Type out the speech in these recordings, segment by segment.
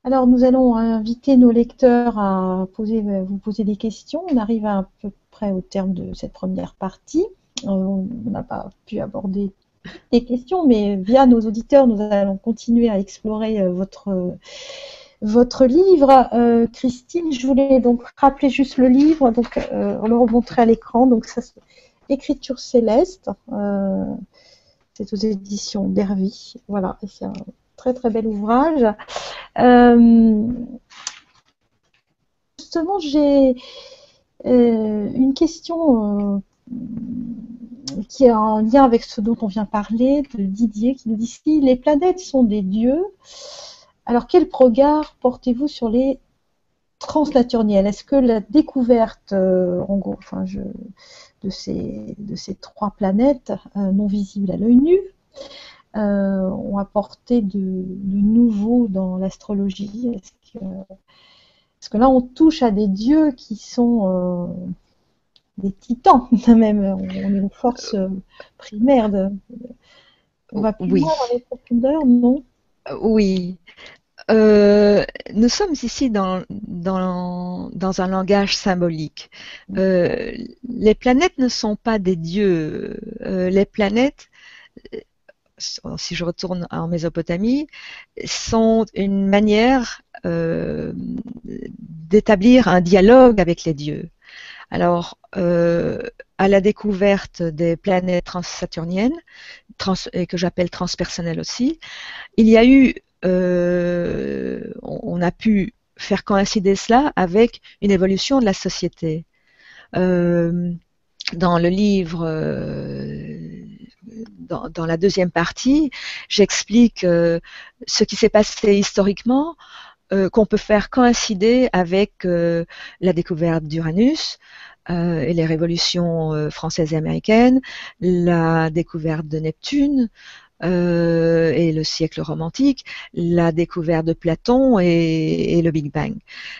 Alors, nous allons inviter nos lecteurs à vous poser des questions. On arrive à peu près au terme de cette première partie. On n'a pas pu aborder toutes les questions, mais via nos auditeurs, nous allons continuer à explorer votre livre. Christine, je voulais donc rappeler juste le livre. Donc, on le remontrer à l'écran. Donc, ça, c'est Écriture céleste. C'est aux éditions d'Hervy. Voilà, et c'est un très très bel ouvrage. Euh, Justement, j'ai une question qui est en lien avec ce dont on vient parler, de Didier, qui nous dit si les planètes sont des dieux, alors quel regard portez-vous sur les transsaturniennes? Est-ce que la découverte, en gros, de ces trois planètes non visibles à l'œil nu ont apporté de nouveau dans l'astrologie? Parce que là, on touche à des dieux qui sont des titans, même. On est aux forces primaires. On va plus loin Oui, dans les profondeurs, non? oui. Nous sommes ici dans un langage symbolique. Euh, les planètes ne sont pas des dieux. Les planètes, si je retourne en Mésopotamie, sont une manière d'établir un dialogue avec les dieux. Alors, à la découverte des planètes transsaturniennes, et que j'appelle transpersonnelles aussi, il y a eu, on a pu faire coïncider cela avec une évolution de la société. Euh, dans le livre, dans la deuxième partie, j'explique ce qui s'est passé historiquement, qu'on peut faire coïncider avec la découverte d'Uranus, et les révolutions françaises et américaines, la découverte de Neptune, et le siècle romantique, la découverte de Platon et le Big Bang.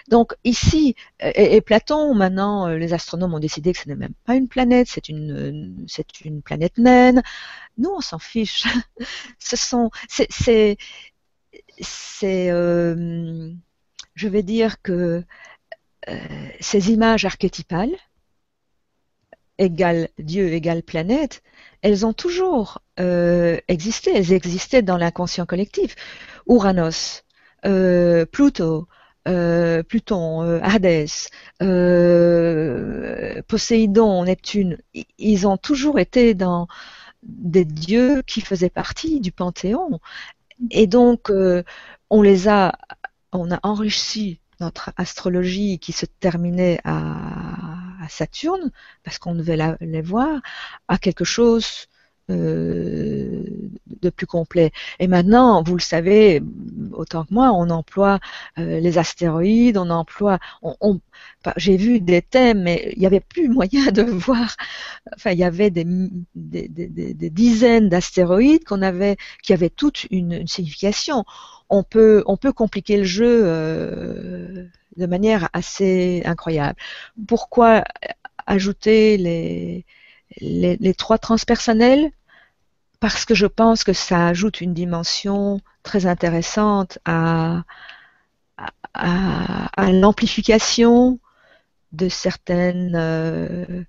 Donc ici, et Platon, maintenant, les astronomes ont décidé que ce n'est même pas une planète, c'est une planète naine. Nous, on s'en fiche. Ce sont, c'est, je vais dire que euh, ces images archétypales, égale Dieu, égale planète, elles ont toujours existé. Elles existaient dans l'inconscient collectif. Uranus, Pluto, Pluton, Hadès, Poséidon, Neptune, ils ont toujours été dans des dieux qui faisaient partie du panthéon. Et donc, on a enrichi notre astrologie qui se terminait à Saturne, parce qu'on devait les voir, à quelque chose euh, de plus complet. Et maintenant, vous le savez autant que moi, on emploie les astéroïdes, j'ai vu des thèmes, mais il n'y avait plus moyen de voir. Enfin, il y avait des dizaines d'astéroïdes qui avaient toute une signification. On peut compliquer le jeu de manière assez incroyable. Pourquoi ajouter les trois transpersonnels? Parce que je pense que ça ajoute une dimension très intéressante à l'amplification de certaines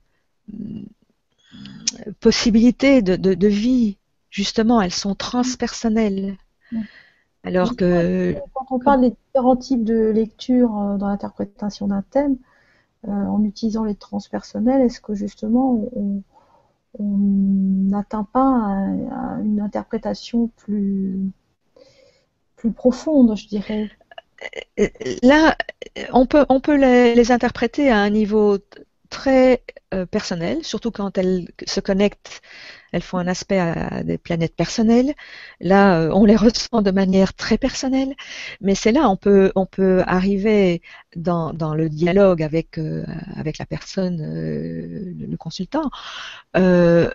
possibilités de vie. Justement, elles sont transpersonnelles. Et Alors justement, que, quand on comme, parle des différents types de lecture dans l'interprétation d'un thème, en utilisant les transpersonnels, est-ce que justement on n'atteint pas à une interprétation plus profonde, je dirais? là, on peut les interpréter à un niveau très personnel, surtout quand elles se connectent, elles font un aspect à des planètes personnelles. Là, on les ressent de manière très personnelle, mais c'est là on peut arriver dans le dialogue avec la personne, le consultant. Euh,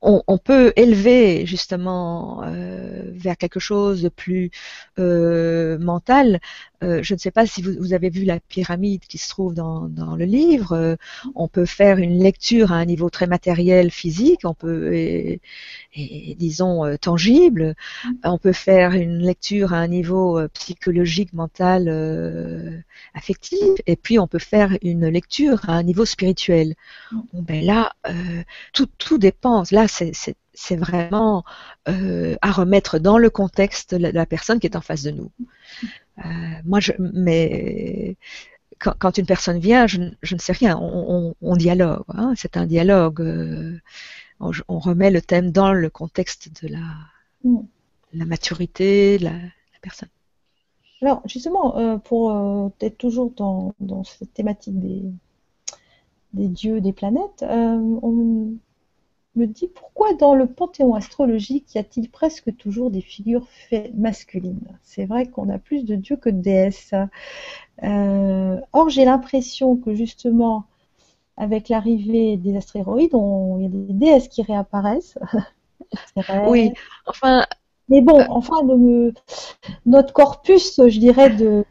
on peut élever justement vers quelque chose de plus mental. Je ne sais pas si vous avez vu la pyramide qui se trouve dans le livre. On peut faire une lecture à un niveau très matériel, physique, on peut et disons tangible. On peut faire une lecture à un niveau psychologique, mental, affectif, et puis on peut faire une lecture à un niveau spirituel. Bon, ben là, tout dépend. Là, c'est vraiment à remettre dans le contexte de la personne qui est en face de nous. Mais quand une personne vient, je ne sais rien. On dialogue. Hein, c'est un dialogue. On remet le thème dans le contexte de la maturité de la personne. Alors, justement, pour être toujours dans cette thématique des dieux, des planètes, on me dit pourquoi dans le panthéon astrologique y a-t-il presque toujours des figures masculines? C'est vrai qu'on a plus de dieux que de déesses. Or, j'ai l'impression que justement, avec l'arrivée des astéroïdes, il y a des déesses qui réapparaissent. Oui, enfin. Mais bon, enfin, notre corpus, je dirais, de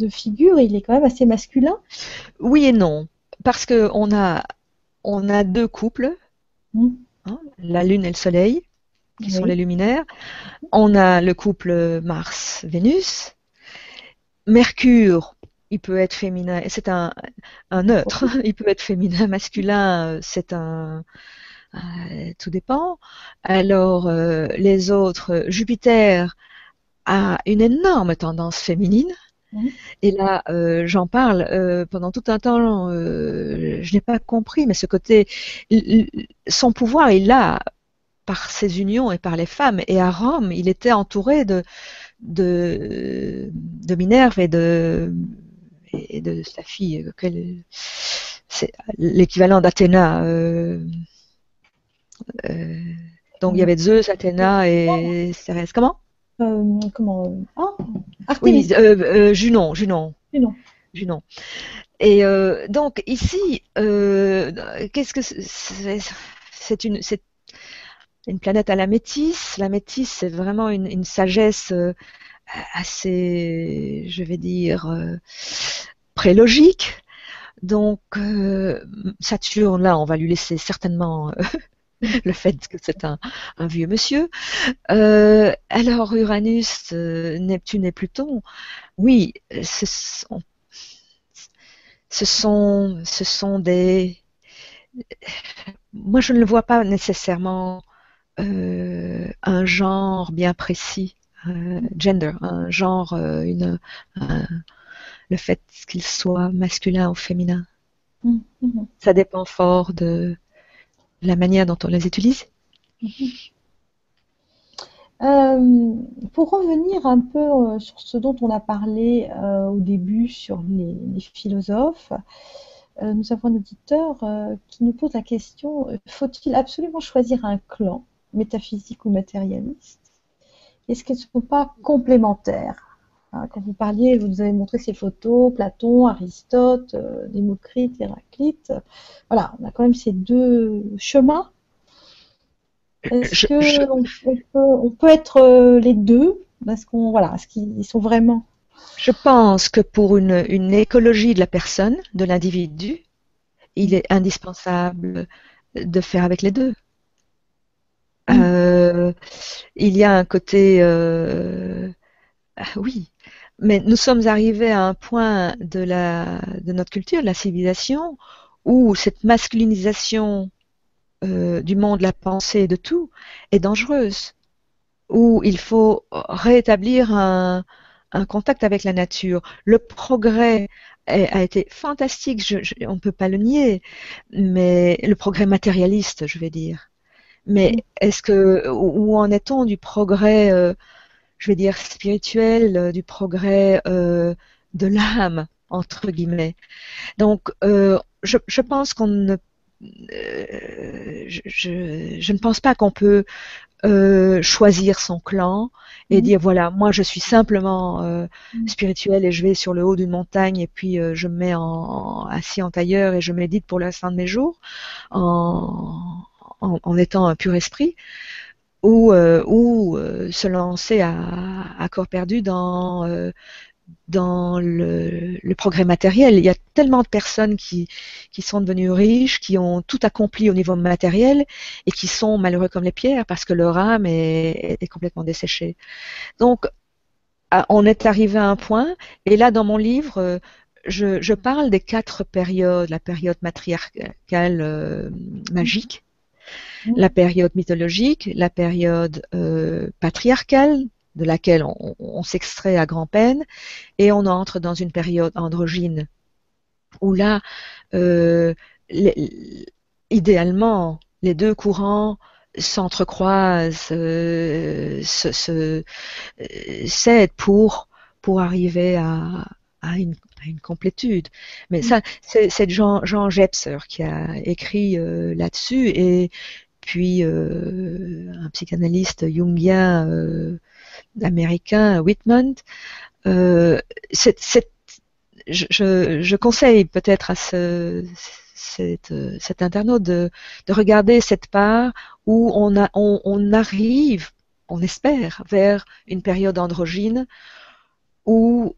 figures, il est quand même assez masculin. Oui et non, parce que on a deux couples, hein, la Lune et le Soleil, qui sont les luminaires. On a le couple Mars-Vénus. Mercure, il peut être féminin, c'est un neutre, il peut être féminin, masculin, c'est tout dépend. Alors, les autres, Jupiter a une énorme tendance féminine. Et là, j'en parle pendant tout un temps, je n'ai pas compris, mais ce côté, son pouvoir, il l'a par ses unions et par les femmes. Et à Rome, il était entouré de Minerve et de sa fille, c'est l'équivalent d'Athéna. Donc il y avait Zeus, Athéna et Cérès. Comment? Artémis. Oui, Junon. Junon. Et donc ici, qu'est-ce que c'est une planète à la métisse. La métisse, c'est vraiment une sagesse assez, je vais dire, prélogique. Donc Saturne, là, on va lui laisser certainement le fait que c'est un vieux monsieur. Alors Uranus, Neptune et Pluton, oui, ce sont des... Moi, je ne le vois pas nécessairement un genre bien précis, gender, un genre, le fait qu'il soit masculin ou féminin. Ça dépend fort de la manière dont on les utilise. Pour revenir un peu sur ce dont on a parlé au début sur les philosophes, nous avons un auditeur qui nous pose la question, faut-il absolument choisir un clan, métaphysique ou matérialiste? Est-ce qu'elles ne sont pas complémentaires? Quand vous parliez, vous nous avez montré ces photos, Platon, Aristote, Démocrite, Héraclite. Voilà, on a quand même ces deux chemins. Est-ce qu'on peut être les deux? Est-ce qu'ils sont vraiment... Je pense que pour une écologie de la personne, de l'individu, il est indispensable de faire avec les deux. Il y a un côté... oui, mais nous sommes arrivés à un point de notre culture, de la civilisation, où cette masculinisation du monde, de la pensée et de tout est dangereuse, où il faut rétablir un contact avec la nature. Le progrès a été fantastique, on ne peut pas le nier, mais le progrès matérialiste, je vais dire. Mais où en est-on du progrès, je vais dire spirituel, du progrès de l'âme, entre guillemets? Donc, je pense qu'on ne je ne pense pas qu'on peut choisir son clan et dire voilà, moi je suis simplement spirituel et je vais sur le haut d'une montagne et puis je me mets assis en tailleur et je médite pour l'instant de mes jours en étant un pur esprit, ou se lancer à corps perdu dans le progrès matériel. Il y a tellement de personnes qui sont devenues riches, qui ont tout accompli au niveau matériel et qui sont malheureux comme les pierres parce que leur âme est complètement desséchée. Donc, on est arrivé à un point, et là dans mon livre, je parle des 4 périodes: la période matriarcale magique, la période mythologique, la période patriarcale, de laquelle on s'extrait à grand-peine, et on entre dans une période androgyne, où là, idéalement, les deux courants s'entrecroisent, s'aident pour arriver à une complétude. Mais ça, c'est Jean Gebser qui a écrit là-dessus, et puis un psychanalyste jungien américain, Whitman. Je conseille peut-être à cet internaute de regarder cette part où on arrive, on espère, vers une période androgyne où,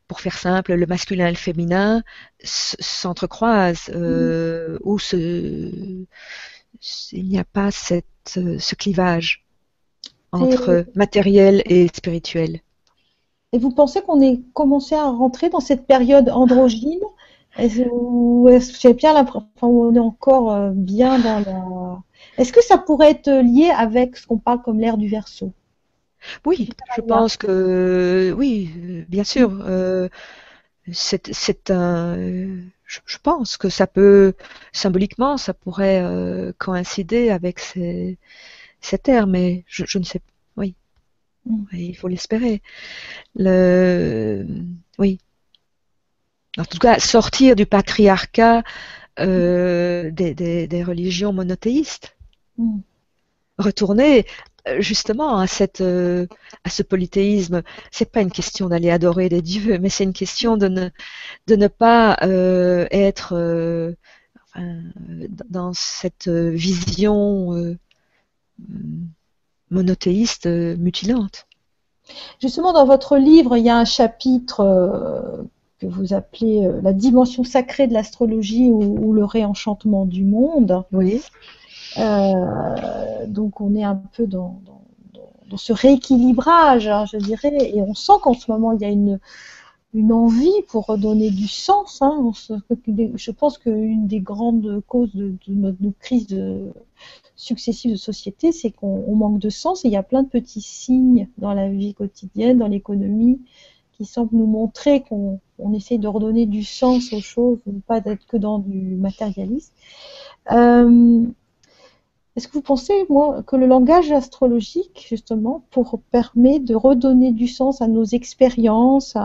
pour faire simple, le masculin et le féminin s'entrecroisent, où il n'y a pas ce clivage entre matériel et spirituel. Et vous pensez qu'on est commencé à rentrer dans cette période androgyne? Ou est-ce que j'ai bien l'impression qu'on est encore bien dans la... Est-ce que ça pourrait être lié avec ce qu'on parle comme l'ère du Verseau? Oui, je pense que oui, bien sûr. C'est un. Je pense que ça peut, symboliquement, ça pourrait coïncider avec cette ère, mais je ne sais pas. Oui, il faut l'espérer. Oui. En tout cas, sortir du patriarcat des religions monothéistes. Retourner justement à ce polythéisme. C'est pas une question d'aller adorer des dieux, mais c'est une question de ne pas être dans cette vision monothéiste mutilante. Justement, dans votre livre, il y a un chapitre que vous appelez la dimension sacrée de l'astrologie ou le réenchantement du monde. Oui. Donc on est un peu dans ce rééquilibrage, hein, je dirais, et on sent qu'en ce moment il y a une envie pour redonner du sens. Hein. Je pense qu'une des grandes causes de notre crise successive de société, c'est qu'on manque de sens, et il y a plein de petits signes dans la vie quotidienne, dans l'économie, qui semblent nous montrer qu'on essaye de redonner du sens aux choses, ne pas être que dans du matérialisme. Est-ce que vous pensez, moi, que le langage astrologique, justement, permet de redonner du sens à nos expériences,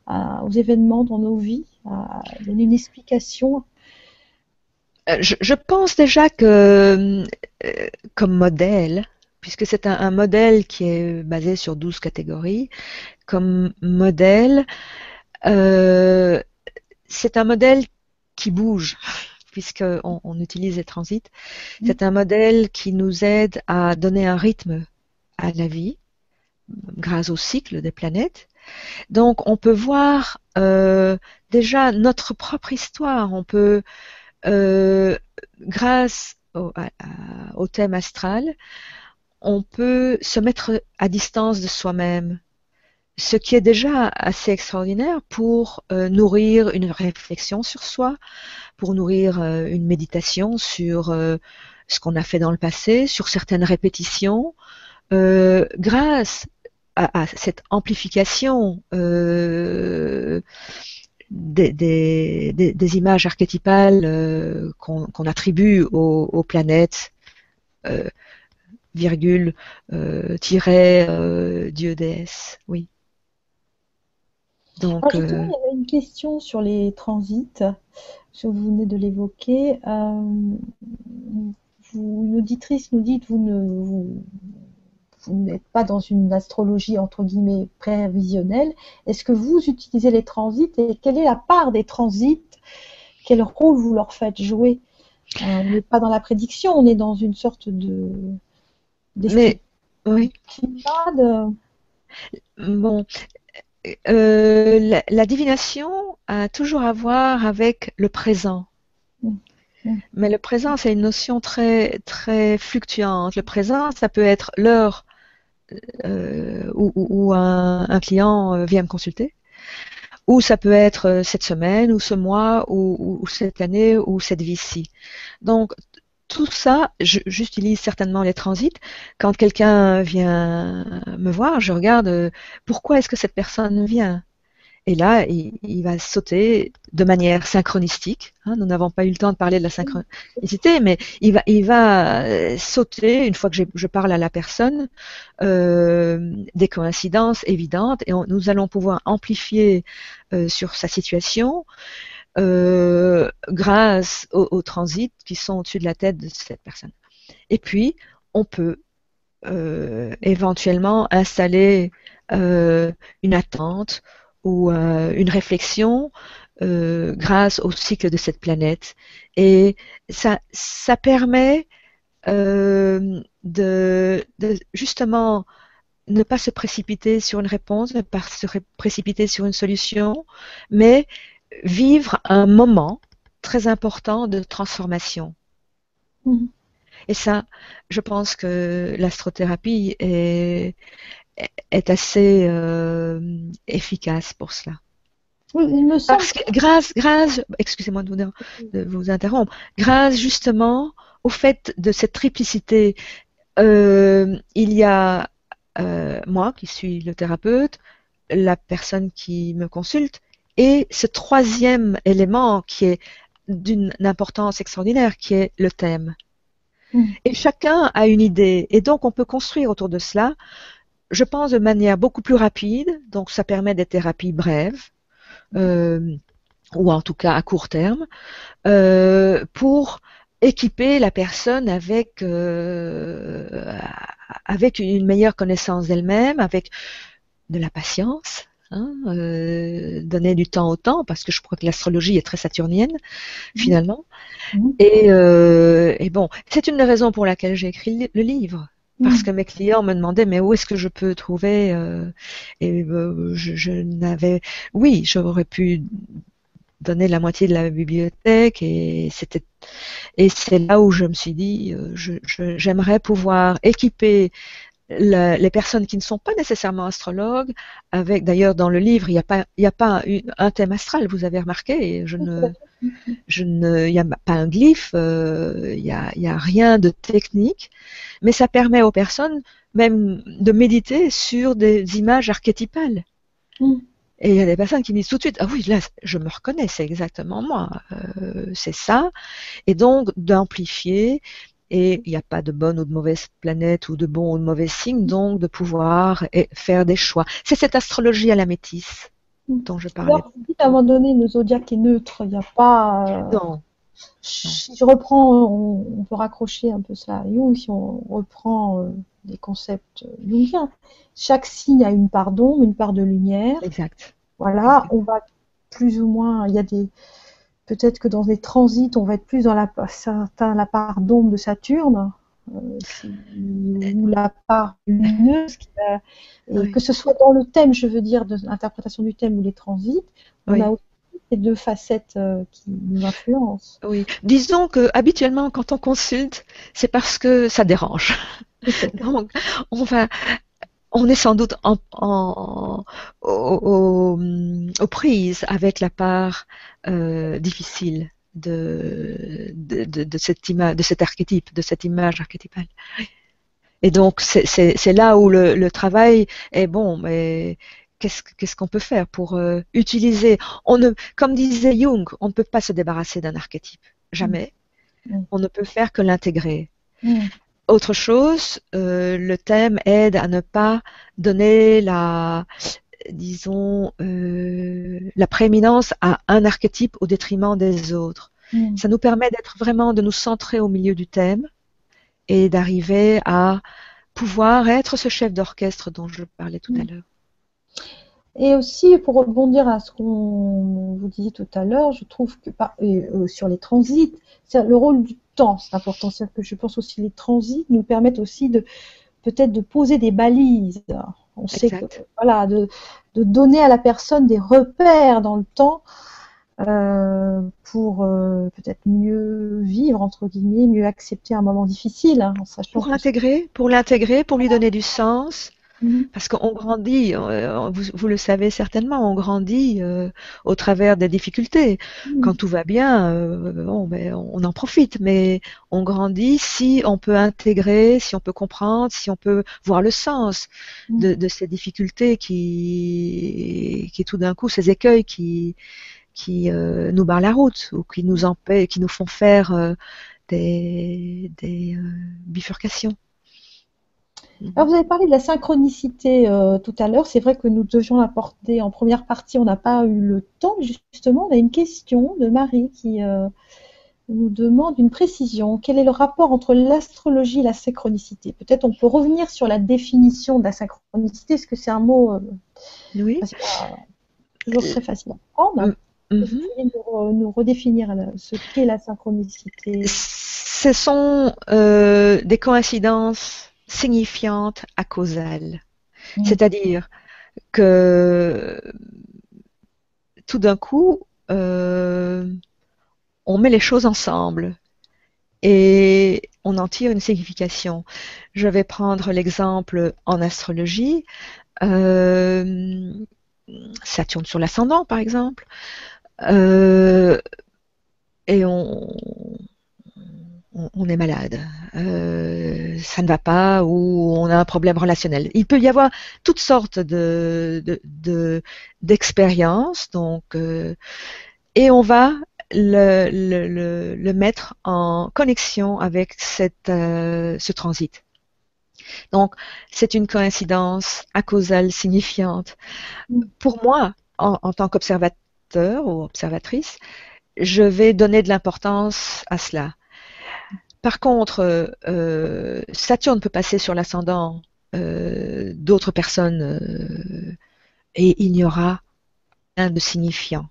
aux événements dans nos vies, à donner une explication? Je pense déjà que, comme modèle, puisque c'est un modèle qui est basé sur 12 catégories, comme modèle, c'est un modèle qui bouge, puisqu'on utilise les transits. C'est un modèle qui nous aide à donner un rythme à la vie, grâce au cycle des planètes. Donc, on peut voir déjà notre propre histoire. On peut, grâce au thème astral, on peut se mettre à distance de soi-même, ce qui est déjà assez extraordinaire pour nourrir une réflexion sur soi, pour nourrir une méditation sur ce qu'on a fait dans le passé, sur certaines répétitions. Grâce à cette amplification des images archétypales qu'on attribue aux planètes, virgule, tiret, Dieu, déesse, oui. Donc, justement, il y avait une question sur les transits, vous venez de l'évoquer. Une auditrice nous dit que vous n'êtes pas dans une astrologie entre guillemets prévisionnelle. Est-ce que vous utilisez les transits, et quelle est la part des transits? Quel rôle vous leur faites jouer? On n'est pas dans la prédiction, on est dans une sorte Mais oui, d'estimade. bon, la divination a toujours à voir avec le présent. Mm, mm, Mais le présent, c'est une notion très, très fluctuante. Le présent, ça peut être l'heure où un client vient me consulter, ou ça peut être cette semaine, ou ce mois, ou cette année, ou cette vie-ci. Donc, tout ça, j'utilise certainement les transits. Quand quelqu'un vient me voir, je regarde pourquoi est-ce que cette personne vient. Et là, il va sauter de manière synchronistique. Hein, nous n'avons pas eu le temps de parler de la synchronicité, mais il va sauter, une fois que je parle à la personne, des coïncidences évidentes, et nous allons pouvoir amplifier sur sa situation grâce aux transits qui sont au-dessus de la tête de cette personne. Et puis, on peut éventuellement installer une attente ou une réflexion grâce au cycle de cette planète. Et ça permet de justement ne pas se précipiter sur une réponse, ne pas se précipiter sur une solution, mais vivre un moment très important de transformation. mm. Et ça, je pense que l'astrothérapie est assez efficace pour cela. Oui, il me semble Parce que grâce, excusez-moi de vous interrompre, grâce justement au fait de cette triplicité, il y a moi qui suis le thérapeute, la personne qui me consulte, et ce troisième élément qui est d'une importance extraordinaire, qui est le thème. Et chacun a une idée, et donc on peut construire autour de cela, je pense, de manière beaucoup plus rapide, donc ça permet des thérapies brèves, ou en tout cas à court terme, pour équiper la personne avec une meilleure connaissance d'elle-même, avec de la patience, hein, donner du temps au temps, parce que je crois que l'astrologie est très saturnienne, finalement. Et bon, c'est une des raisons pour laquelle j'ai écrit le livre. Parce que mes clients me demandaient, mais où est-ce que je peux trouver je n'avais... Oui, j'aurais pu donner la moitié de la bibliothèque et c'est là où je me suis dit, j'aimerais pouvoir équiper les personnes qui ne sont pas nécessairement astrologues, avec d'ailleurs dans le livre, il n'y a pas un thème astral, vous avez remarqué, il n'y a pas un glyphe, il y a rien de technique, mais ça permet aux personnes même de méditer sur des images archétypales. Et il y a des personnes qui me disent tout de suite, ah oui, là, je me reconnais, c'est exactement moi, c'est ça. Et donc, d'amplifier, et il n'y a pas de bonne ou de mauvaise planète ou de bon ou de mauvais signe, donc de pouvoir faire des choix. C'est cette astrologie à la métisse dont je parlais. Alors, vous dites à un moment donné, le zodiaque est neutre, il n'y a pas... Non. Si je reprends, on peut raccrocher un peu ça à Jung, si on reprend des concepts jungiens. Chaque signe a une part d'ombre, une part de lumière. Exact. Voilà, Exact. on va plus ou moins, il y a des... Peut-être que dans les transits, on va être plus dans la part d'ombre de Saturne, ou la part lumineuse, Oui. que ce soit dans le thème, je veux dire, de l'interprétation du thème ou les transits, on a aussi ces deux facettes qui nous influencent. Oui. Disons que habituellement, quand on consulte, c'est parce que ça dérange. Donc, on est sans doute aux prises avec la part difficile de cette image, de cet archétype, de cette image archétypale. Et donc, c'est là où le travail est bon, mais qu'est-ce qu'on peut faire pour utiliser comme disait Jung, on ne peut pas se débarrasser d'un archétype, jamais. On ne peut faire que l'intégrer. Autre chose, le thème aide à ne pas donner disons, la prééminence à un archétype au détriment des autres. Ça nous permet de nous centrer au milieu du thème et d'arriver à pouvoir être ce chef d'orchestre dont je parlais tout à l'heure. Et aussi, pour rebondir à ce qu'on vous disait tout à l'heure, je trouve que sur les transits, c'est le rôle du temps, c'est important. C'est que je pense aussi que les transits nous permettent aussi de peut-être de poser des balises. On sait que Exact. voilà, de donner à la personne des repères dans le temps pour peut-être mieux vivre entre guillemets, mieux accepter un moment difficile, hein, en sachant que Pour l'intégrer, pour lui donner du sens. Mhm. Parce qu'on grandit, vous le savez certainement, on grandit au travers des difficultés. Quand tout va bien, bon, ben, on en profite, mais on grandit si on peut intégrer, si on peut comprendre, si on peut voir le sens Mhm. de ces difficultés qui tout d'un coup, ces écueils qui nous barrent la route ou qui nous empêchent, qui nous font faire des bifurcations. Alors, vous avez parlé de la synchronicité tout à l'heure. C'est vrai que nous devions l'apporter en première partie. On n'a pas eu le temps. Justement, on a une question de Marie qui nous demande une précision. Quel est le rapport entre l'astrologie et la synchronicité? Peut-être on peut revenir sur la définition de la synchronicité, parce que c'est un mot Oui. c'est pas toujours très facile à prendre. Mm, Est-ce que mhm. vous pourriez nous redéfinir ce qu'est la synchronicité? Ce sont des coïncidences signifiantes à causales. Mm. C'est-à-dire que tout d'un coup, on met les choses ensemble et on en tire une signification. Je vais prendre l'exemple en astrologie. euh, Saturne sur l'ascendant, par exemple. Euh, et on est malade, ça ne va pas ou on a un problème relationnel. Il peut y avoir toutes sortes d'expériences, donc, et on va le mettre en connexion avec ce transit. Donc, c'est une coïncidence acausale signifiante. Mm. Pour moi, en tant qu'observateur ou observatrice, je vais donner de l'importance à cela. Par contre, Saturne peut passer sur l'ascendant d'autres personnes et il n'y aura rien de signifiant.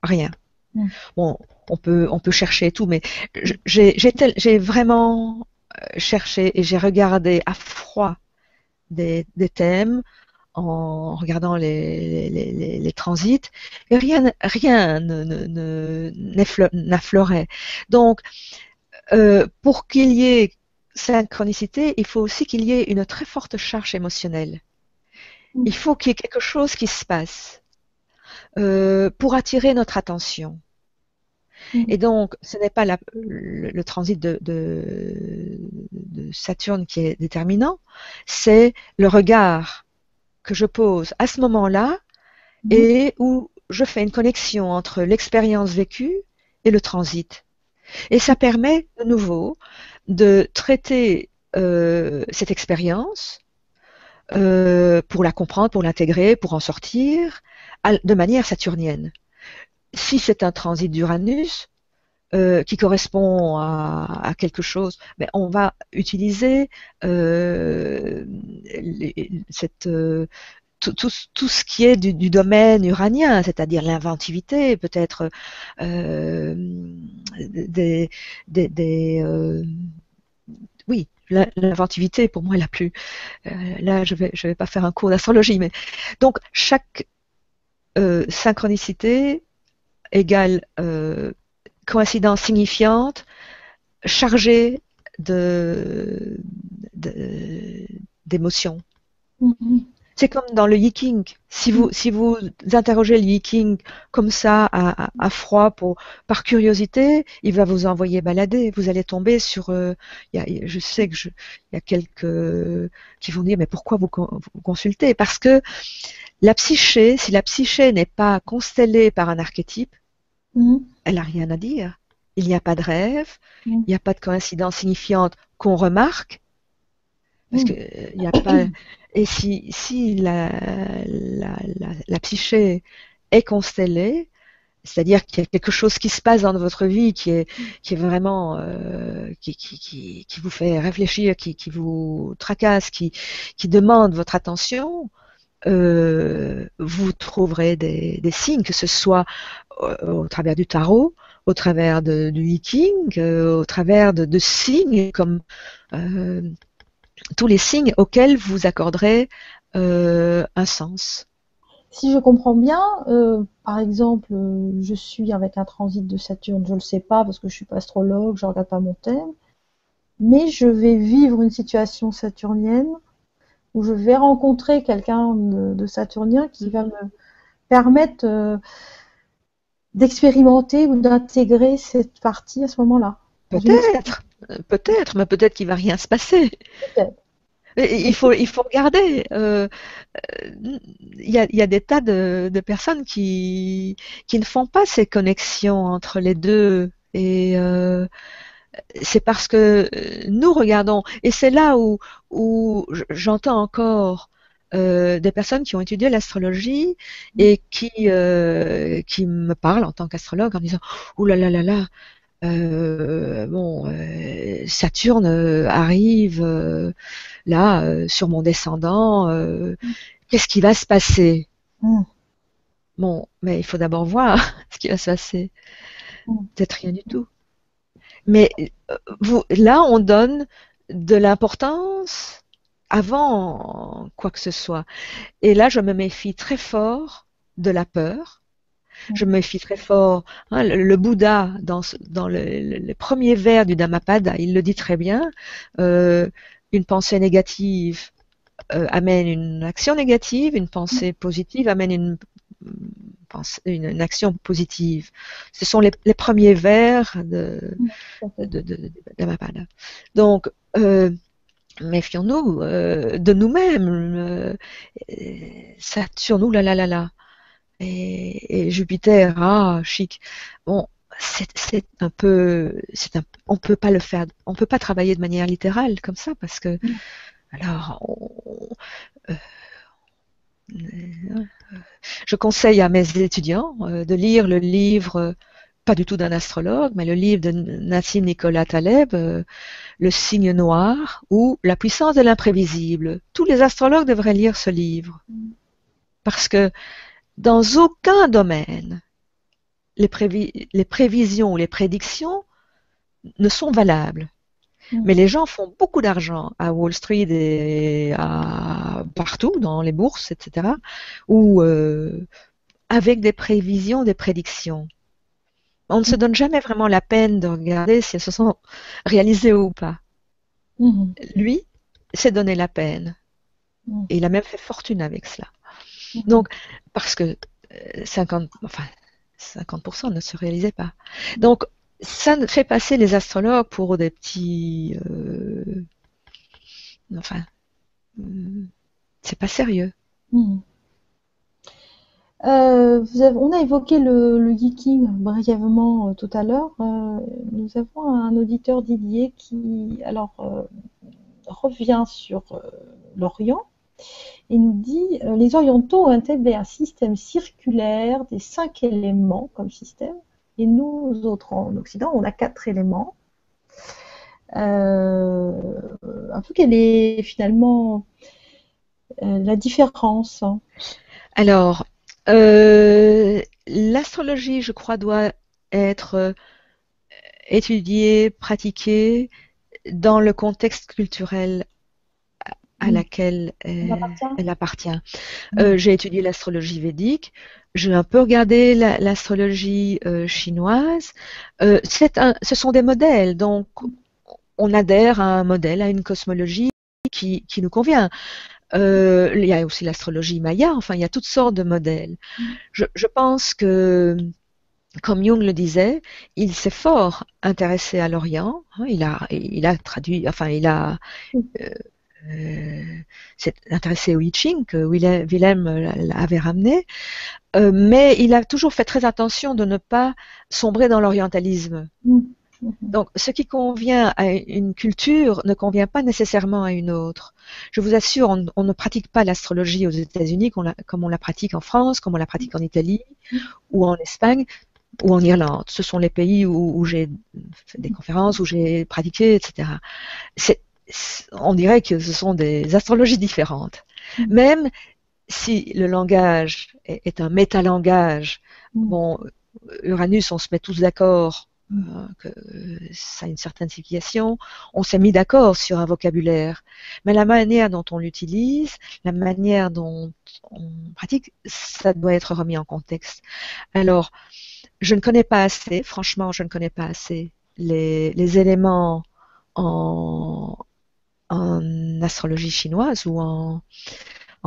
Rien. Mm. Bon, on peut chercher et tout, mais j'ai vraiment cherché et j'ai regardé à froid des thèmes en regardant les transits et rien n'affleurait. Donc, pour qu'il y ait synchronicité, il faut aussi qu'il y ait une très forte charge émotionnelle. Mm. Il faut qu'il y ait quelque chose qui se passe pour attirer notre attention. Mm. Et donc, ce n'est pas le transit de Saturne qui est déterminant, c'est le regard que je pose à ce moment-là Mm. et où je fais une connexion entre l'expérience vécue et le transit. Et ça permet de nouveau de traiter cette expérience pour la comprendre, pour l'intégrer, pour en sortir de manière saturnienne. Si c'est un transit d'Uranus qui correspond à quelque chose, ben on va utiliser cette tout ce qui est du domaine uranien, c'est-à-dire l'inventivité, peut-être des, des oui, l'inventivité pour moi est la plus. Là, je vais pas faire un cours d'astrologie, mais donc chaque synchronicité égale coïncidence signifiante chargée de d'émotions. Mm. C'est comme dans le yiking. Mm. Si vous interrogez le yiking comme ça à froid par curiosité, il va vous envoyer balader. Vous allez tomber sur. Je sais que il y a quelques qui vont dire mais pourquoi vous consultez? Parce que la psyché, si la psyché n'est pas constellée par un archétype, Mm. elle n'a rien à dire. Il n'y a pas de rêve, Mm. il n'y a pas de coïncidence signifiante qu'on remarque, parce que Mm. il n'y a pas. Et si la psyché est constellée, c'est-à-dire qu'il y a quelque chose qui se passe dans votre vie qui est vraiment qui vous fait réfléchir, qui vous tracasse, qui demande votre attention, vous trouverez des signes, que ce soit au travers du tarot, au travers du hiking, au travers de signes comme tous les signes auxquels vous accorderez un sens. Si je comprends bien, par exemple, je suis avec un transit de Saturne, je ne le sais pas parce que je ne suis pas astrologue, je ne regarde pas mon thème, mais je vais vivre une situation saturnienne où je vais rencontrer quelqu'un de saturnien qui va me permettre d'expérimenter ou d'intégrer cette partie à ce moment-là. Peut-être, mais peut-être qu'il ne va rien se passer. Peut-être. Il faut regarder. Il y a des tas de personnes qui ne font pas ces connexions entre les deux. Et c'est parce que nous regardons. Et c'est là où j'entends encore des personnes qui ont étudié l'astrologie et qui me parlent en tant qu'astrologue en disant « Ouh là là là là, Saturne arrive là sur mon descendant, qu'est-ce qui va se passer ?» Bon, mais il faut d'abord voir ce qui va se passer. Peut-être rien du tout. Mais là, on donne de l'importance avant quoi que ce soit. Et là, je me méfie très fort de la peur. Je me méfie très fort. Hein, le Bouddha, dans le premier vers du Dhammapada, il le dit très bien. Une pensée négative amène une action négative, une pensée positive amène une action positive. Ce sont les premiers vers de Dhammapada. Donc, méfions-nous de nous-mêmes. Saturne, là là là là. Et Jupiter, chic. Bon, c'est un peu, on peut pas le faire, on peut pas travailler de manière littérale comme ça parce que, alors, je conseille à mes étudiants de lire le livre, pas du tout d'un astrologue, mais le livre de Nassim Nicolas Taleb, Le signe noir ou La puissance de l'imprévisible. Tous les astrologues devraient lire ce livre parce que dans aucun domaine, les prévisions ou les prédictions ne sont valables. Mais les gens font beaucoup d'argent à Wall Street et partout, dans les bourses, etc., ou avec des prévisions, des prédictions. On ne se donne jamais vraiment la peine de regarder si elles se sont réalisées ou pas. Lui s'est donné la peine. Et il a même fait fortune avec cela. Donc, parce que 50% ne se réalisaient pas. Donc, ça fait passer les astrologues pour des petits... c'est pas sérieux. On a évoqué le geeking brièvement tout à l'heure. Nous avons un auditeur, Didier, qui revient sur l'Orient et nous dit les Orientaux ont intégré un système circulaire des 5 éléments comme système, et nous autres en Occident, on a 4 éléments. Un peu quelle est finalement la différence? Alors, l'astrologie, je crois, doit être étudiée, pratiquée dans le contexte culturel à laquelle elle appartient. J'ai étudié l'astrologie védique, j'ai un peu regardé l'astrologie chinoise. Ce sont des modèles, donc on adhère à un modèle, à une cosmologie qui nous convient. Il y a aussi l'astrologie maya, enfin il y a toutes sortes de modèles. Je pense que, comme Jung le disait, il s'est fort intéressé à l'Orient. Hein, il a traduit, enfin il a s'est intéressé au I Ching que Wilhelm avait ramené, mais il a toujours fait très attention de ne pas sombrer dans l'orientalisme. Donc, ce qui convient à une culture ne convient pas nécessairement à une autre. Je vous assure, on ne pratique pas l'astrologie aux États-Unis comme on la pratique en France, comme on la pratique en Italie, ou en Espagne, ou en Irlande. Ce sont les pays où j'ai fait des conférences, où j'ai pratiqué, etc. On dirait que ce sont des astrologies différentes. Même si le langage est un métalangage, bon, Uranus, on se met tous d'accord que ça a une certaine signification, on s'est mis d'accord sur un vocabulaire, mais la manière dont on l'utilise, la manière dont on pratique, ça doit être remis en contexte. Alors, je ne connais pas assez, franchement, je ne connais pas assez les éléments en astrologie chinoise ou en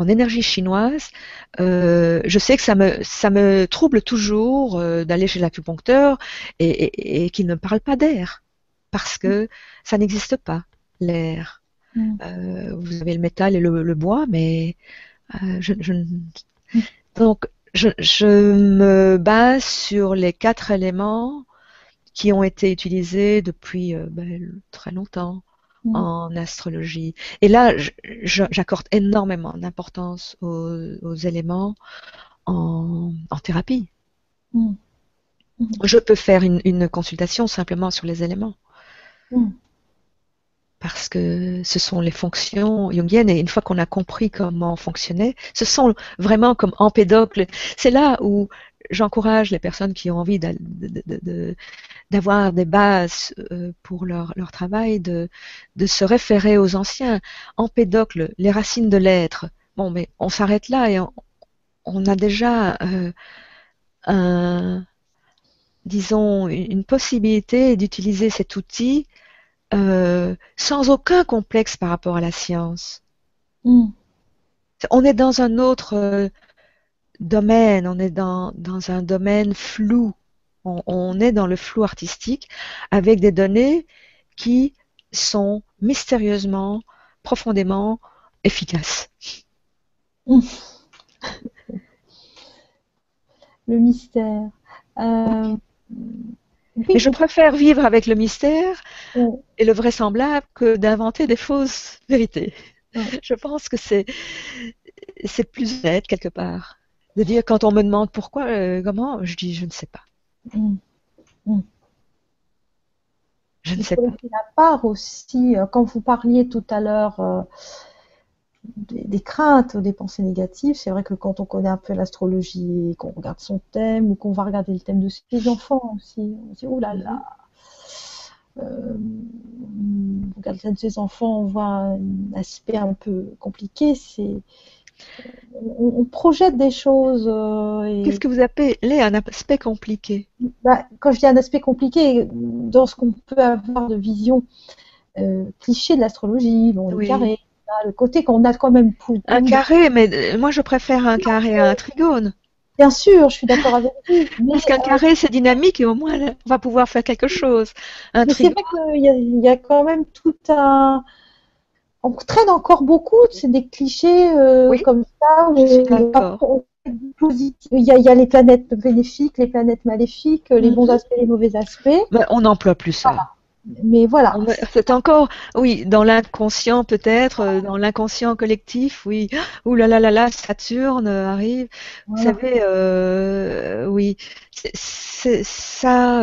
énergie chinoise. Je sais que ça me trouble toujours d'aller chez l'acupuncteur et qu'il ne parle pas d'air, parce que ça n'existe pas, l'air. Vous avez le métal et le bois, mais donc je me base sur les 4 éléments qui ont été utilisés depuis très longtemps en astrologie. Et là, j'accorde énormément d'importance aux éléments en thérapie. Je peux faire une consultation simplement sur les éléments. Parce que ce sont les fonctions jungiennes, et une fois qu'on a compris comment fonctionner, ce sont vraiment comme Empédocle. C'est là où j'encourage les personnes qui ont envie d'avoir des bases pour leur travail, de se référer aux anciens. Empédocle, les racines de l'être. Bon, mais on s'arrête là et on a déjà disons, une possibilité d'utiliser cet outil sans aucun complexe par rapport à la science. On est dans un autre domaine, on est dans un domaine flou. On est dans le flou artistique avec des données qui sont mystérieusement, profondément efficaces. Le mystère. Mais je préfère vivre avec le mystère et le vraisemblable que d'inventer des fausses vérités. Je pense que c'est plus honnête quelque part. De dire quand on me demande pourquoi, comment, je dis je ne sais pas. Je ne sais pas. La part aussi, quand vous parliez tout à l'heure des craintes ou des pensées négatives, c'est vrai que quand on connaît un peu l'astrologie, qu'on regarde son thème ou qu'on va regarder le thème de ses enfants aussi, on se dit oh là là. On regarde le thème de ses enfants, on voit un aspect un peu compliqué. On projette des choses. Qu'est-ce que vous appelez un aspect compliqué? Quand je dis un aspect compliqué, dans ce qu'on peut avoir de vision cliché de l'astrologie, bon, le carré, le côté qu'on a quand même pour un carré, mais moi je préfère un carré à un trigone. Bien sûr, je suis d'accord avec vous. Parce qu'un carré c'est dynamique et au moins on va pouvoir faire quelque chose. Mais c'est vrai qu'il y a quand même tout un. On traîne encore beaucoup, c'est des clichés comme ça. Je suis d'accord. Il y a les planètes bénéfiques, les planètes maléfiques, les bons aspects, les mauvais aspects. Mais on n'emploie plus ça. Voilà. Mais voilà. C'est encore, oui, dans l'inconscient peut-être, dans l'inconscient collectif, oui. Ouh là là là là, Saturne arrive. Vous savez, oui, c'est ça.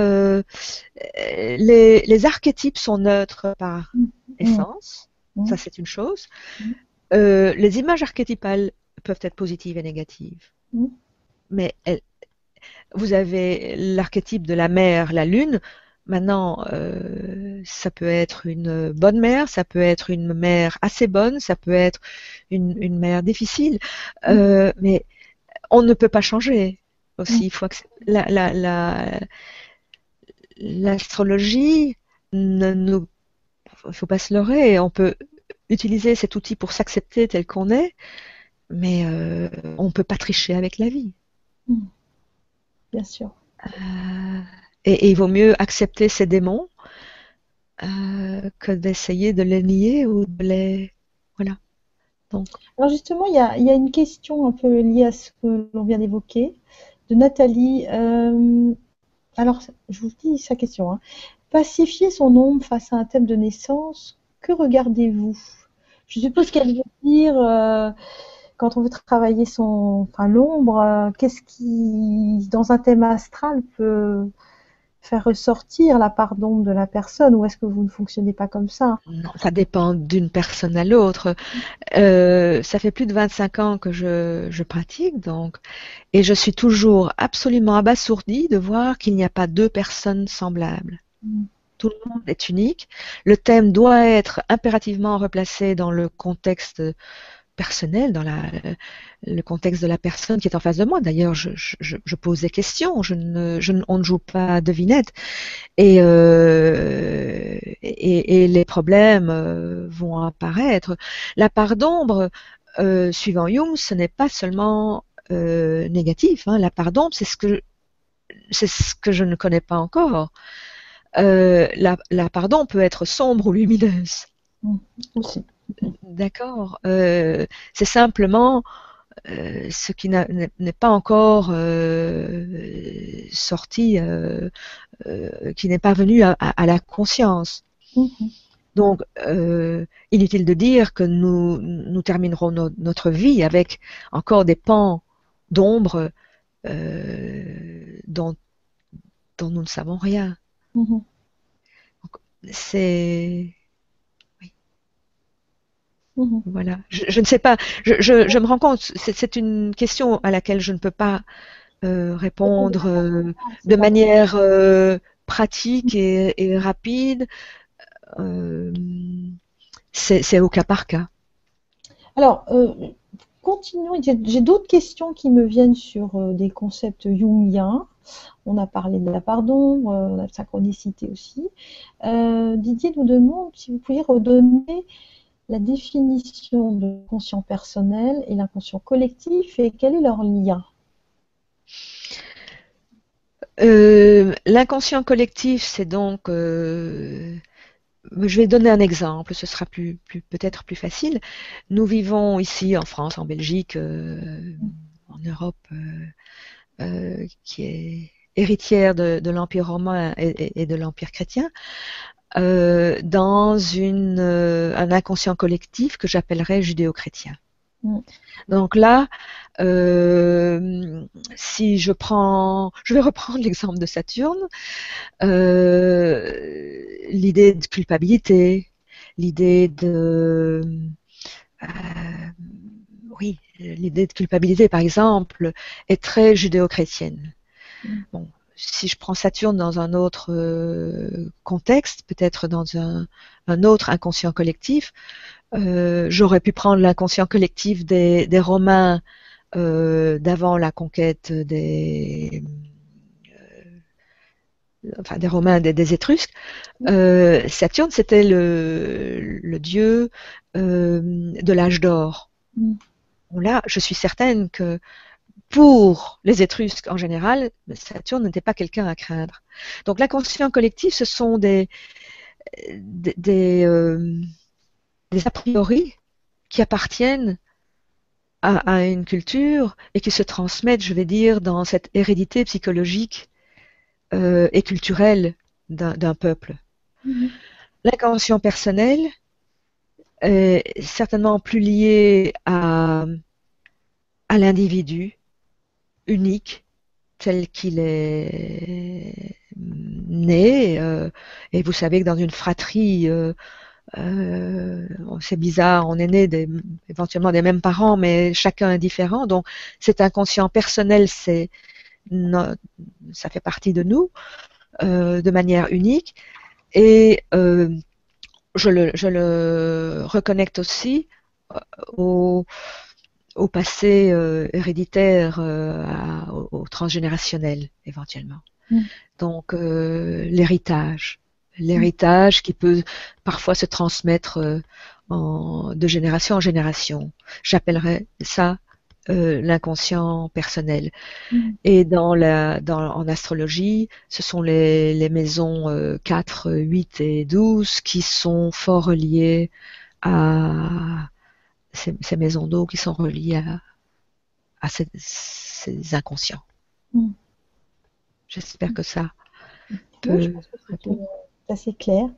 Les archétypes sont neutres par essence. Ça, c'est une chose. Les images archétypales peuvent être positives et négatives. Mais vous avez l'archétype de la mer, la lune. Maintenant, ça peut être une bonne mère, ça peut être une mère assez bonne, ça peut être une mère difficile, mais on ne peut pas changer aussi. Il faut que l'astrologie, il faut pas se leurrer. On peut utiliser cet outil pour s'accepter tel qu'on est, mais on ne peut pas tricher avec la vie. Bien sûr. Et il vaut mieux accepter ces démons que d'essayer de les nier ou de les... Voilà. Donc. Alors justement, il y a une question un peu liée à ce que l'on vient d'évoquer, de Nathalie. Alors, je vous dis sa question. Hein. Pacifier son ombre face à un thème de naissance, que regardez-vous? Je suppose qu'elle veut dire, quand on veut travailler l'ombre, qu'est-ce qui, dans un thème astral, peut faire ressortir la part d'ombre de la personne, ou est-ce que vous ne fonctionnez pas comme ça? Non, ça dépend d'une personne à l'autre. Ça fait plus de 25 ans que je pratique, donc, et je suis toujours absolument abasourdie de voir qu'il n'y a pas deux personnes semblables. Mm. Tout le monde est unique. Le thème doit être impérativement replacé dans le contexte personnel, dans le contexte de la personne qui est en face de moi. D'ailleurs, je pose des questions, on ne joue pas à devinette. Et les problèmes vont apparaître. La part d'ombre, suivant Jung, ce n'est pas seulement négatif. Hein. La part d'ombre, c'est ce que je ne connais pas encore. La part d'ombre peut être sombre ou lumineuse. Aussi. D'accord. C'est simplement ce qui n'est pas encore sorti, qui n'est pas venu à la conscience. Donc, inutile de dire que nous terminerons notre vie avec encore des pans d'ombre dont nous ne savons rien. C'est... Voilà. Je ne sais pas. Je me rends compte, c'est une question à laquelle je ne peux pas répondre de manière pratique et rapide. C'est au cas par cas. Alors, continuons. J'ai d'autres questions qui me viennent sur des concepts jungiens. On a parlé de la part d'ombre, de la synchronicité aussi. Didier nous demande si vous pouviez redonner la définition de l'inconscient personnel et l'inconscient collectif et quel est leur lien? L'inconscient collectif, c'est donc... je vais donner un exemple, ce sera peut-être plus facile. Nous vivons ici en France, en Belgique, en Europe, qui est héritière de l'Empire romain et de l'Empire chrétien, dans un inconscient collectif que j'appellerais judéo-chrétien. Donc là, si je vais reprendre l'exemple de Saturne, l'idée de culpabilité, l'idée de l'idée de culpabilité, par exemple, est très judéo-chrétienne. Bon, si je prends Saturne dans un autre contexte, peut-être dans un autre inconscient collectif, j'aurais pu prendre l'inconscient collectif des Romains d'avant la conquête des Romains, des Étrusques. Saturne, c'était le dieu de l'âge d'or. Bon, là, je suis certaine que pour les Étrusques en général, Saturne n'était pas quelqu'un à craindre. Donc l'inconscient collectif, ce sont des a priori qui appartiennent à une culture et qui se transmettent, je vais dire, dans cette hérédité psychologique et culturelle d'un peuple. L'inconscient personnel est certainement plus lié à l'individu unique tel qu'il est né. Et vous savez que dans une fratrie, c'est bizarre, on est né éventuellement des mêmes parents, mais chacun est différent. Donc cet inconscient personnel, ça fait partie de nous de manière unique. Et je le reconnecte aussi au passé héréditaire, au transgénérationnel éventuellement. Donc l'héritage qui peut parfois se transmettre de génération en génération. J'appellerais ça l'inconscient personnel. Et en astrologie, ce sont les maisons 4, 8 et 12 qui sont fort reliées à ces maisons d'eau, qui sont reliées à ces inconscients. J'espère que ça peut répondre. C'est assez clair.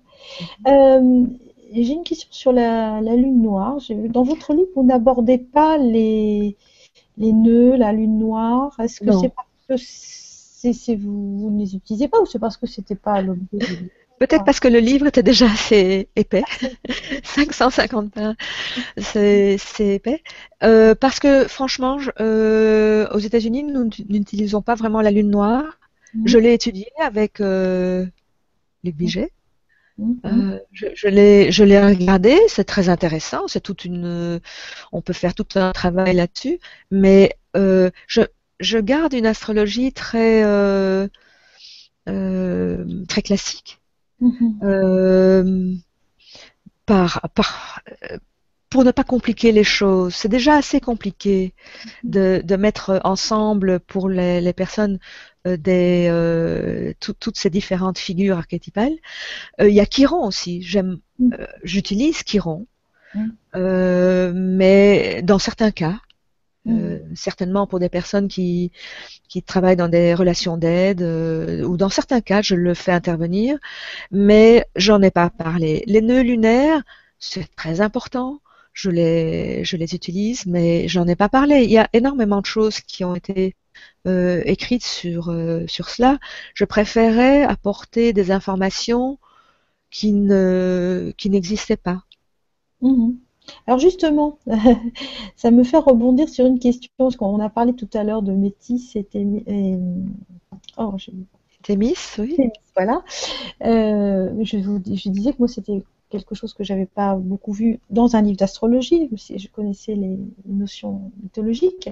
J'ai une question sur la lune noire. Dans votre livre, vous n'abordez pas les nœuds, la lune noire. Est-ce que c'est parce que vous ne les utilisez pas ou c'est parce que c'était pas l'objet du livre? Peut-être parce que le livre était déjà assez épais, 550 pages, c'est épais. Parce que franchement, aux États-Unis, nous n'utilisons pas vraiment la lune noire. Je l'ai étudiée avec Luc Viget. Je l'ai regardé, c'est très intéressant, c'est on peut faire tout un travail là-dessus, mais je garde une astrologie très classique. Par, par, pour ne pas compliquer les choses. C'est déjà assez compliqué de mettre ensemble pour les personnes toutes ces différentes figures archétypales. Il y a Chiron aussi. J'utilise Chiron, mais dans certains cas, certainement pour des personnes qui travaillent dans des relations d'aide, ou dans certains cas, je le fais intervenir, mais j'en ai pas parlé. Les nœuds lunaires, c'est très important. Je les utilise, mais j'en ai pas parlé. Il y a énormément de choses qui ont été écrites sur cela. Je préférais apporter des informations qui n'existaient pas. Alors justement, ça me fait rebondir sur une question, parce qu'on a parlé tout à l'heure de Métis Thémis, oui. Thémis, voilà. Je disais que moi c'était quelque chose que j'avais pas beaucoup vu dans un livre d'astrologie, je connaissais les notions mythologiques.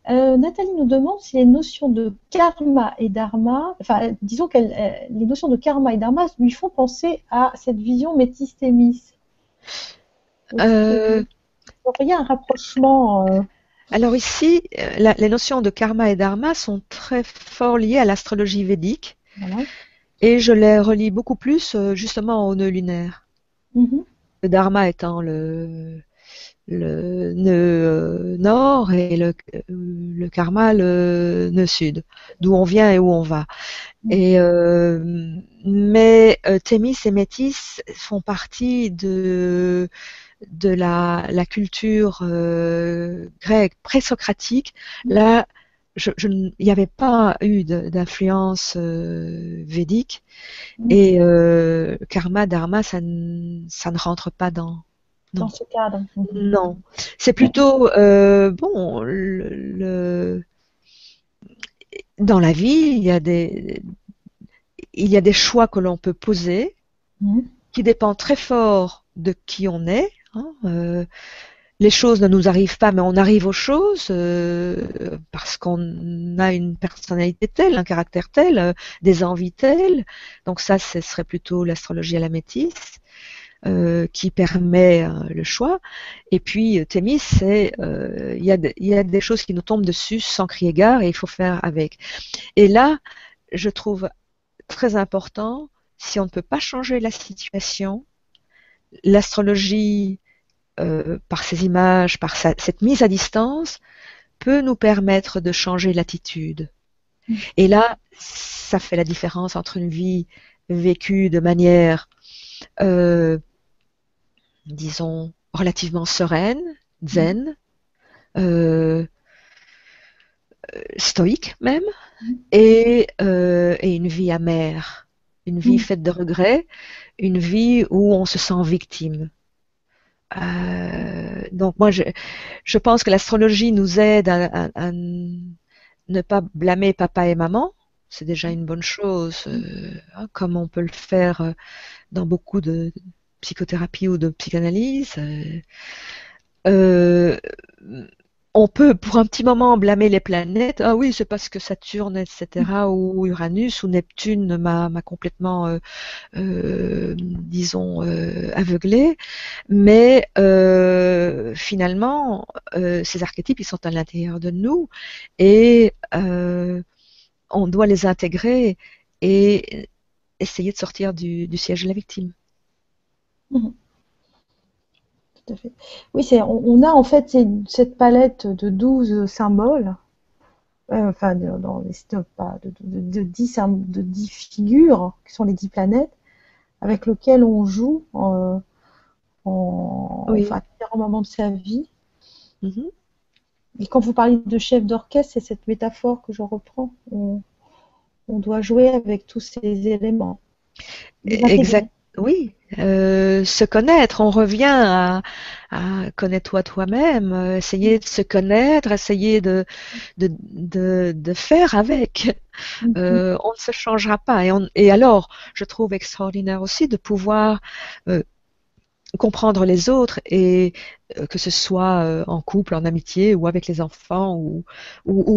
Nathalie nous demande si les notions de karma et dharma, enfin disons que les notions de karma et dharma lui font penser à cette vision Métis-Thémis. Vous voyez un rapprochement Alors ici, les notions de karma et dharma sont très fort liées à l'astrologie védique. Voilà. Et je les relie beaucoup plus justement au nœud lunaire. Le dharma étant le nœud nord et le karma le nœud sud, d'où on vient et où on va. Mais Thémis et Métis font partie de la culture grecque pré-socratique. Là, il n'y avait pas eu d'influence védique et karma, dharma, ça ne rentre pas dans ce cadre. Non, c'est plutôt bon. Dans la vie, il y a des choix que l'on peut poser qui dépendent très fort de qui on est. Les choses ne nous arrivent pas, mais on arrive aux choses parce qu'on a une personnalité telle, un caractère tel, des envies telles. Donc ça, ce serait plutôt l'astrologie à la métisse qui permet le choix. Et puis Thémis, il y a des choses qui nous tombent dessus sans crier gare et il faut faire avec. Et là, je trouve très important, si on ne peut pas changer la situation, l'astrologie par ces images, par cette mise à distance, peut nous permettre de changer l'attitude. Et là, ça fait la différence entre une vie vécue de manière, disons, relativement sereine, zen, stoïque même, et une vie amère, une vie faite de regrets, une vie où on se sent victime. Donc moi, je pense que l'astrologie nous aide à ne pas blâmer papa et maman. C'est déjà une bonne chose, comme on peut le faire dans beaucoup de psychothérapie ou de psychanalyse. On peut pour un petit moment blâmer les planètes. Ah oui, c'est parce que Saturne, etc., ou Uranus ou Neptune m'a complètement, disons, aveuglé. Mais finalement, ces archétypes, ils sont à l'intérieur de nous et on doit les intégrer et essayer de sortir du siège de la victime. Tout à fait. Oui, on a en fait cette palette de 12 symboles, enfin dans les de 10 figures, qui sont les 10 planètes, avec lesquelles on joue à différents moments de sa vie. Et quand vous parlez de chef d'orchestre, c'est cette métaphore que je reprends. On doit jouer avec tous ces éléments, les intégrer. Exact, oui. Se connaître, on revient à connais-toi toi-même, essayer de se connaître, essayer de faire avec. Mhm. On ne se changera pas. Et alors, je trouve extraordinaire aussi de pouvoir comprendre les autres et que ce soit en couple, en amitié ou avec les enfants ou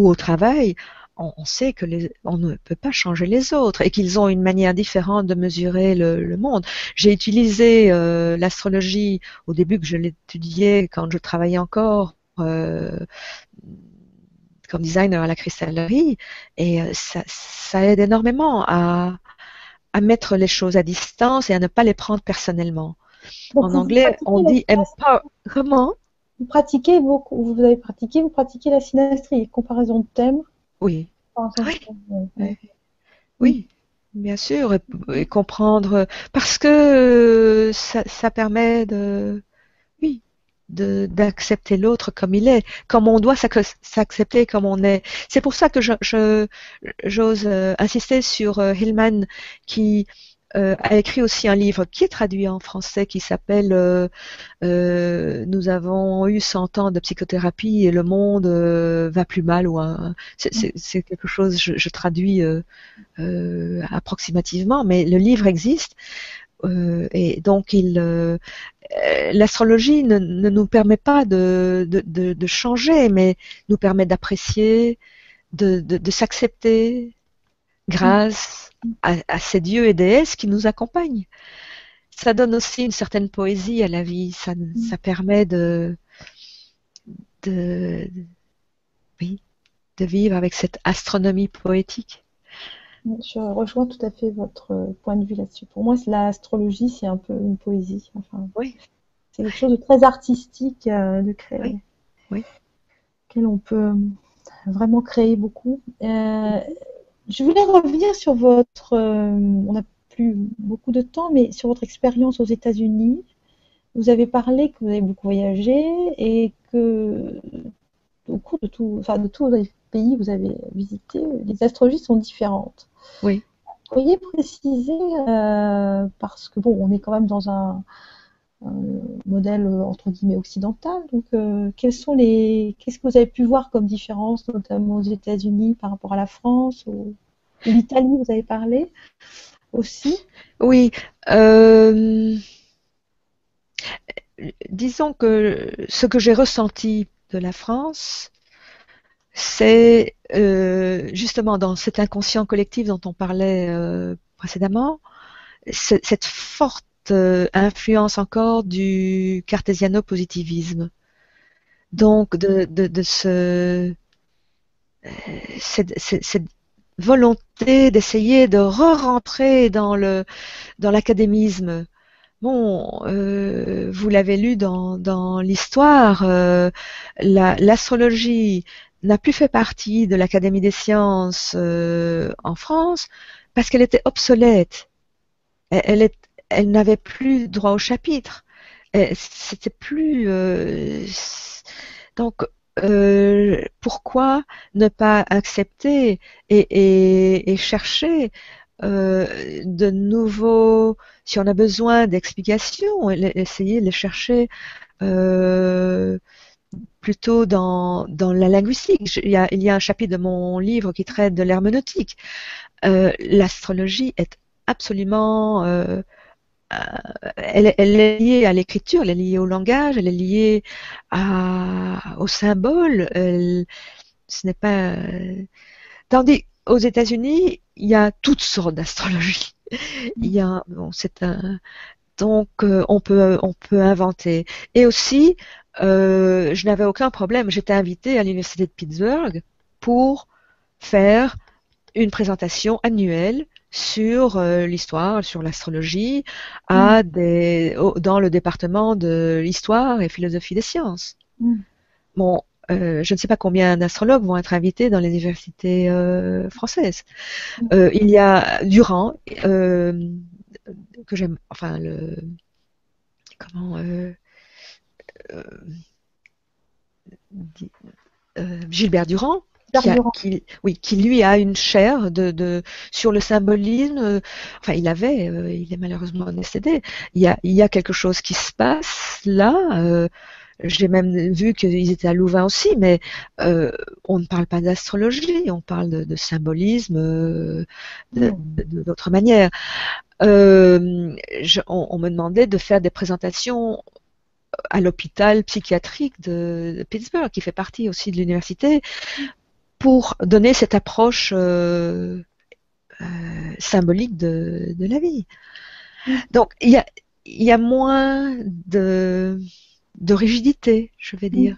au travail, on sait que on ne peut pas changer les autres et qu'ils ont une manière différente de mesurer le monde. J'ai utilisé l'astrologie au début que je l'étudiais quand je travaillais encore comme designer à la cristallerie et ça aide énormément à mettre les choses à distance et à ne pas les prendre personnellement. Donc En anglais, on dit empower. Comment? vous pratiquez beaucoup, vous avez pratiqué, vous pratiquez la synastrie, comparaison de thèmes. Oui, Comparaison de oui, thèmes, ouais, ouais. oui, oui, bien sûr, et comprendre, parce que ça permet oui, d'accepter l'autre comme il est, comme on doit s'accepter comme on est. C'est pour ça que j'ose insister sur Hillman qui a écrit aussi un livre qui est traduit en français qui s'appelle Nous avons eu 100 ans de psychothérapie et le monde va plus mal ou c'est quelque chose je traduis approximativement, mais le livre existe et donc l'astrologie ne nous permet pas de changer, mais nous permet d'apprécier, de s'accepter grâce à ces dieux et déesses qui nous accompagnent. Ça donne aussi une certaine poésie à la vie. Ça permet de, oui, de vivre avec cette astronomie poétique. Je rejoins tout à fait votre point de vue là-dessus. Pour moi, l'astrologie, c'est un peu une poésie. Enfin, Oui, c'est quelque chose de très artistique de créer, oui, oui. auquel on peut vraiment créer beaucoup. Je voulais revenir sur votre, on n'a plus beaucoup de temps, mais sur votre expérience aux États-Unis. Vous avez parlé que vous avez beaucoup voyagé et que au cours de tout, enfin, de tous les pays que vous avez visités, les astrologies sont différentes. Oui. Pourriez préciser, parce que bon, on est quand même dans un modèle entre guillemets occidental. Donc, qu'est-ce que vous avez pu voir comme différence, notamment aux États-Unis par rapport à la France ou l'Italie, vous avez parlé aussi. Oui, disons que ce que j'ai ressenti de la France, c'est justement dans cet inconscient collectif dont on parlait précédemment, cette forte influence encore du cartésiano-positivisme. Donc de cette volonté d'essayer de re-rentrer dans l'académisme. Bon, vous l'avez lu dans l'histoire, l'astrologie n'a plus fait partie de l'Académie des sciences en France parce qu'elle était obsolète. Elle n'avait plus droit au chapitre. C'était plus. Donc, pourquoi ne pas accepter et chercher de nouveaux, si on a besoin d'explications, essayer de les chercher euh, plutôt dans la linguistique. Il y a un chapitre de mon livre qui traite de l'herméneutique. L'astrologie est absolument elle est liée à l'écriture, elle est liée au langage, elle est liée au symbole. Ce n'est pas. Tandis aux États-Unis, il y a toutes sortes d'astrologie. Il y a, bon, c'est un, donc on peut inventer. Et aussi, je n'avais aucun problème. J'étais invitée à l'université de Pittsburgh pour faire une présentation annuelle sur l'histoire, sur l'astrologie, dans le département de l'histoire et philosophie des sciences. Mm. Bon, je ne sais pas combien d'astrologues vont être invités dans les universités françaises. Il y a Durand, que j'aime, enfin comment, euh, Gilbert Durand, Carburant. oui, qui lui a une chaire sur le symbolisme. Enfin, il est malheureusement décédé. Il y a quelque chose qui se passe là. J'ai même vu qu'ils étaient à Louvain aussi, mais on ne parle pas d'astrologie, on parle de symbolisme d'autre manière. On me demandait de faire des présentations à l'hôpital psychiatrique de Pittsburgh, qui fait partie aussi de l'université, pour donner cette approche symbolique de la vie. Donc, il y a moins de rigidité, je vais dire.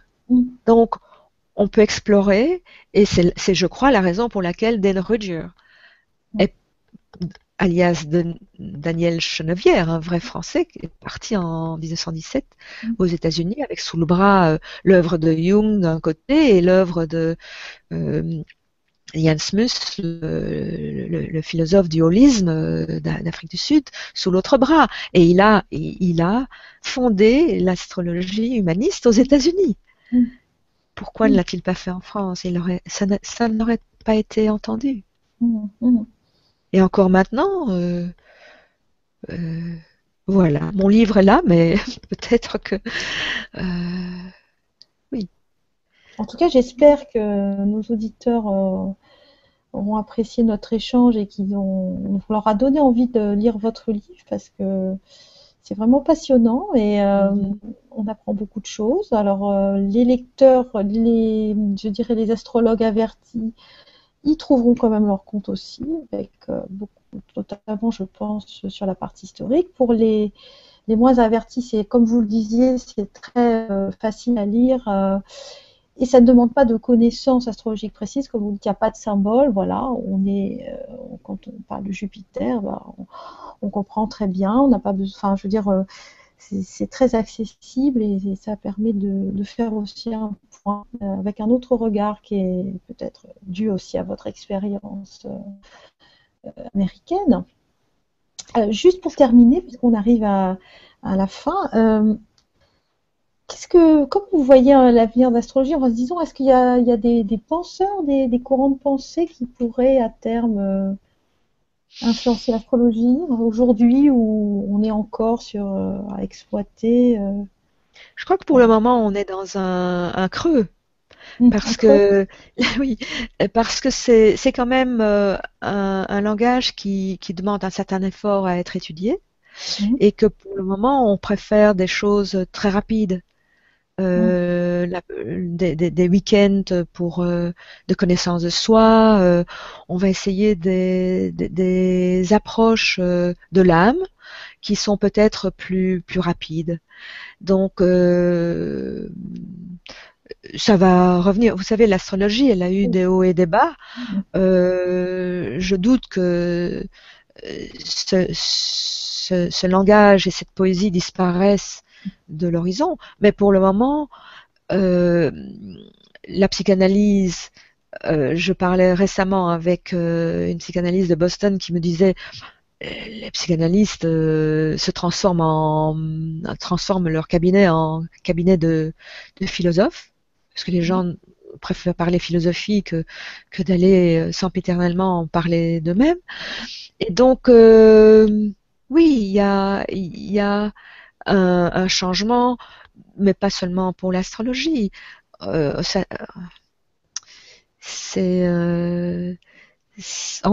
Donc, on peut explorer, et c'est, je crois, la raison pour laquelle Dan Rudger, alias Daniel Chenevière, un vrai Français, qui est parti en 1917 aux États-Unis avec sous le bras l'œuvre de Jung d'un côté et l'œuvre de Ian Smith, le philosophe du holisme d'Afrique du Sud, sous l'autre bras. Et il a fondé l'astrologie humaniste aux États-Unis. Pourquoi ne l'a-t-il pas fait en France? Ça n'aurait pas été entendu. Et encore maintenant, voilà, mon livre est là, mais peut-être que oui. En tout cas, j'espère que nos auditeurs auront apprécié notre échange et on leur a donné envie de lire votre livre, parce que c'est vraiment passionnant et on apprend beaucoup de choses. Alors, les lecteurs, je dirais les astrologues avertis, ils trouveront quand même leur compte aussi, avec beaucoup, notamment, je pense, sur la partie historique. Pour les moins avertis, c'est, comme vous le disiez, c'est très facile à lire. Et ça ne demande pas de connaissances astrologiques précises, comme vous dites, il n'y a pas de symbole. Voilà, quand on parle de Jupiter, on comprend très bien. On n'a pas besoin. Enfin, je veux dire, c'est très accessible et ça permet de faire aussi un point avec un autre regard qui est peut-être dû aussi à votre expérience américaine. Juste pour terminer, puisqu'on arrive à la fin. Comment vous voyez l'avenir d'astrologie en se disant, est-ce qu'il y a des penseurs, des courants de pensée qui pourraient à terme influencer l'astrologie aujourd'hui, où on est encore à exploiter Je crois que pour le moment, on est dans un creux. Parce que oui, parce que c'est quand même un langage qui demande un certain effort à être étudié, et que pour le moment, on préfère des choses très rapides. Des week-ends de connaissance de soi. On va essayer des approches de l'âme qui sont peut-être plus rapides. Donc ça va revenir. Vous savez, l'astrologie, elle a eu des hauts et des bas. Je doute que ce langage et cette poésie disparaissent de l'horizon, mais pour le moment, la psychanalyse, je parlais récemment avec une psychanalyste de Boston qui me disait les psychanalystes transforment leur cabinet en cabinet de philosophes, parce que les gens préfèrent parler philosophie que d'aller sempiternellement en parler d'eux-mêmes. Et donc oui, il y a un changement, mais pas seulement pour l'astrologie. On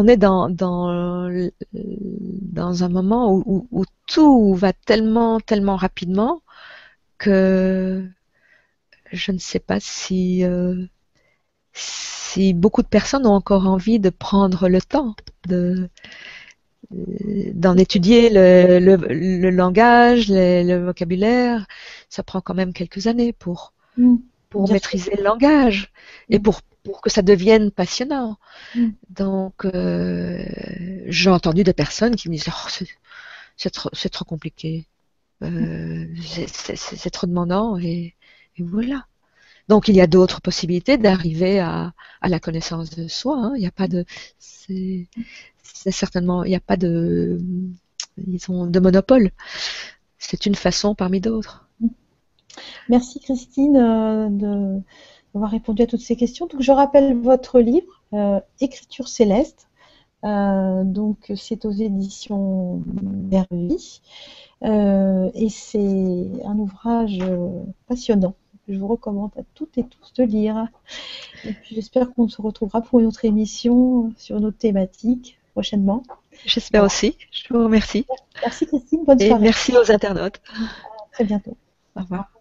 est dans un moment où tout va tellement rapidement que je ne sais pas si beaucoup de personnes ont encore envie de prendre le temps d'en étudier le langage, le vocabulaire. Ça prend quand même quelques années pour maîtriser le langage et pour que ça devienne passionnant. Donc, j'ai entendu des personnes qui me disent c'est trop compliqué, c'est trop demandant, et voilà. Donc, il y a d'autres possibilités d'arriver à la connaissance de soi. Hein. Il n'y a pas de, c'est certainement, il n'y a pas de monopole. C'est une façon parmi d'autres. Merci Christine avoir répondu à toutes ces questions. Donc, je rappelle votre livre, Écriture céleste. Donc, c'est aux éditions Vervi. Et c'est un ouvrage passionnant. Je vous recommande à toutes et tous de lire. Et puis, j'espère qu'on se retrouvera pour une autre émission sur une autre thématique prochainement. J'espère aussi. Je vous remercie. Merci Christine, bonne Et soirée. merci aux internautes. À très bientôt. Au revoir.